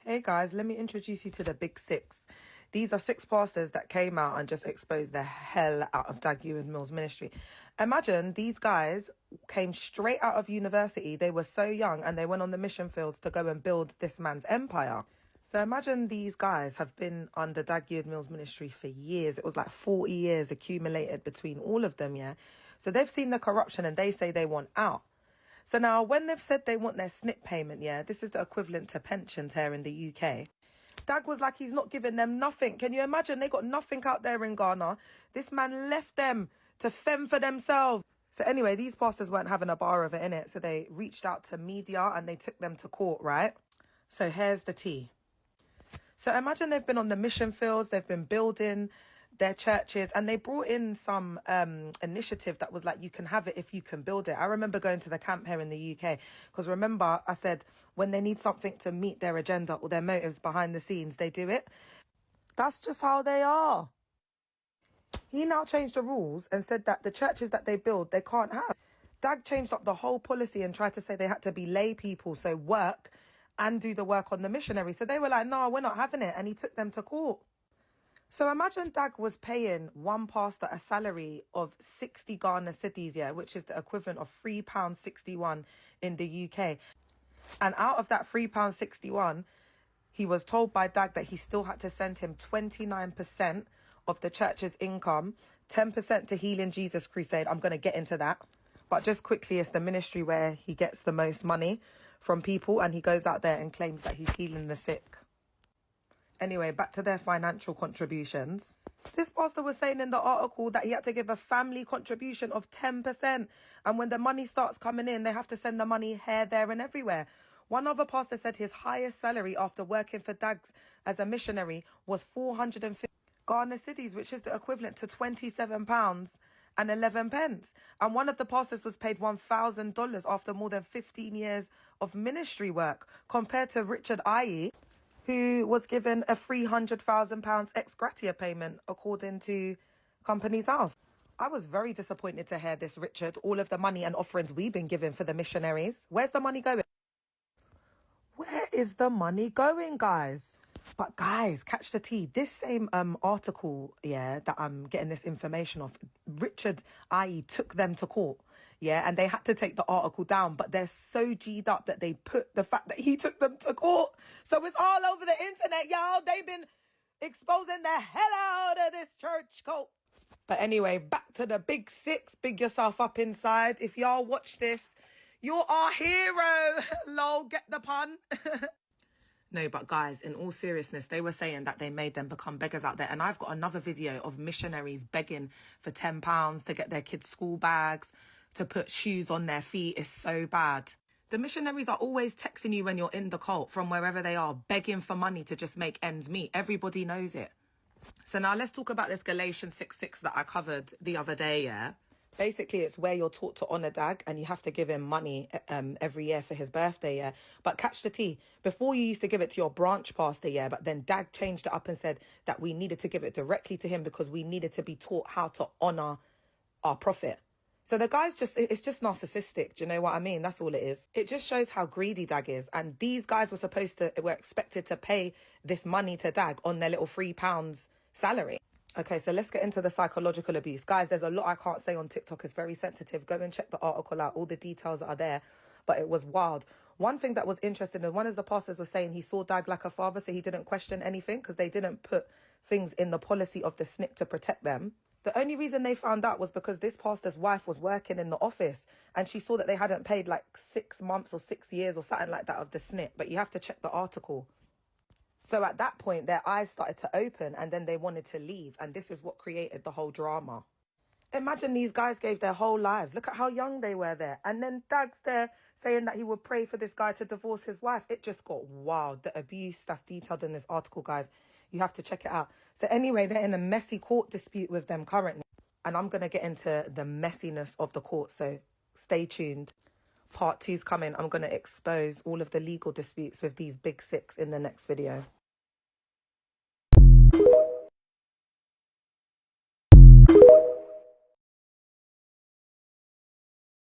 Hey guys, let me introduce you to the Big Six. These are six pastors that came out and just exposed the hell out of Dag Heward-Mills ministry. Imagine these guys came straight out of university. They were so young and they went on the mission fields to go and build this man's empire. So imagine these guys have been under Dag Heward-Mills ministry for years. It was like 40 years accumulated between all of them, yeah? So they've seen the corruption and they say they want out. So now when they've said they want their SSNIT payment, yeah, this is the equivalent to pensions here in the UK. Dag was like, he's not giving them nothing. Can you imagine? They got nothing out there in Ghana. This man left them to fend for themselves. So anyway, these pastors weren't having a bar of it, innit? So they reached out to media and they took them to court, right? So here's the tea. So imagine they've been on the mission fields, they've been building their churches, and they brought in some initiative that was like, you can have it if you can build it. I remember going to the camp here in the UK, because remember I said when they need something to meet their agenda or their motives behind the scenes, they do it. That's just how they are. He now changed the rules and said that the churches that they build, they can't have. Dag changed up the whole policy and tried to say they had to be lay people, so work and do the work on the missionary. So they were like, no, we're not having it. And he took them to court. So imagine Dag was paying one pastor a salary of 60 Ghana cedis, yeah, which is the equivalent of £3.61 in the UK. And out of that £3.61, he was told by Dag that he still had to send him 29% of the church's income, 10% to Healing Jesus Crusade. I'm going to get into that. But just quickly, it's the ministry where he gets the most money from people, and he goes out there and claims that he's healing the sick. Anyway, back to their financial contributions. This pastor was saying in the article that he had to give a family contribution of 10%. And when the money starts coming in, they have to send the money here, there and everywhere. One other pastor said his highest salary after working for Dags as a was 450 Ghana cedis, which is the equivalent to £27 and 11 pence. And one of the pastors was paid $1,000 after more than 15 years of ministry work, compared to Richard I.E., who was given a £300,000 ex gratia payment, according to Companies House. I was very disappointed to hear this, Richard. All of the money and offerings we've been given for the missionaries. Where's the money going? Where is the money going, guys? But guys, catch the tea. This same article, yeah, that I'm getting this information of, Richard I.E. took them to court. Yeah, and they had to take the article down, but they're so G'd up that they put the fact that he took them to court. So it's all over the internet, y'all. They've been exposing the hell out of this church cult. But anyway, back to the Big Six. Big yourself up inside. If y'all watch this, you're our hero. Lol, get the pun. No, but guys, in all seriousness, they were saying that they made them become beggars out there. And I've got another video of missionaries begging for £10 to get their kids' school bags, to put shoes on their feet. Is so bad. The missionaries are always texting you when you're in the cult from wherever they are, begging for money to just make ends meet. Everybody knows it. So now let's talk about this Galatians 6:6 that I covered the other day, yeah? Basically, it's where you're taught to honour Dag and you have to give him money every year for his birthday, yeah? But catch the tea. Before you used to give it to your branch pastor, yeah? But then Dag changed it up and said that we needed to give it directly to him because we needed to be taught how to honour our prophet. So the guy's it's just narcissistic. Do you know what I mean? That's all it is. It just shows how greedy Dag is. And these guys were expected to pay this money to Dag on their little £3 salary. Okay, so let's get into the psychological abuse. Guys, there's a lot I can't say on TikTok. It's very sensitive. Go and check the article out. All the details are there. But it was wild. One thing that was interesting, and one of the pastors was saying he saw Dag like a father, so he didn't question anything because they didn't put things in the policy of the SSNIT to protect them. The only reason they found out was because this pastor's wife was working in the office and she saw that they hadn't paid like 6 months or 6 years or something like that of the SSNIT. But you have to check the article. So at that point, their eyes started to open and then they wanted to leave. And this is what created the whole drama. Imagine these guys gave their whole lives. Look at how young they were there. And then Dag's there saying that he would pray for this guy to divorce his wife. It just got wild. The abuse that's detailed in this article, guys. You have to check it out. So anyway, they're in a messy court dispute with them currently. And I'm going to get into the messiness of the court. So stay tuned. Part 2's coming. I'm going to expose all of the legal disputes with these Big Six in the next video.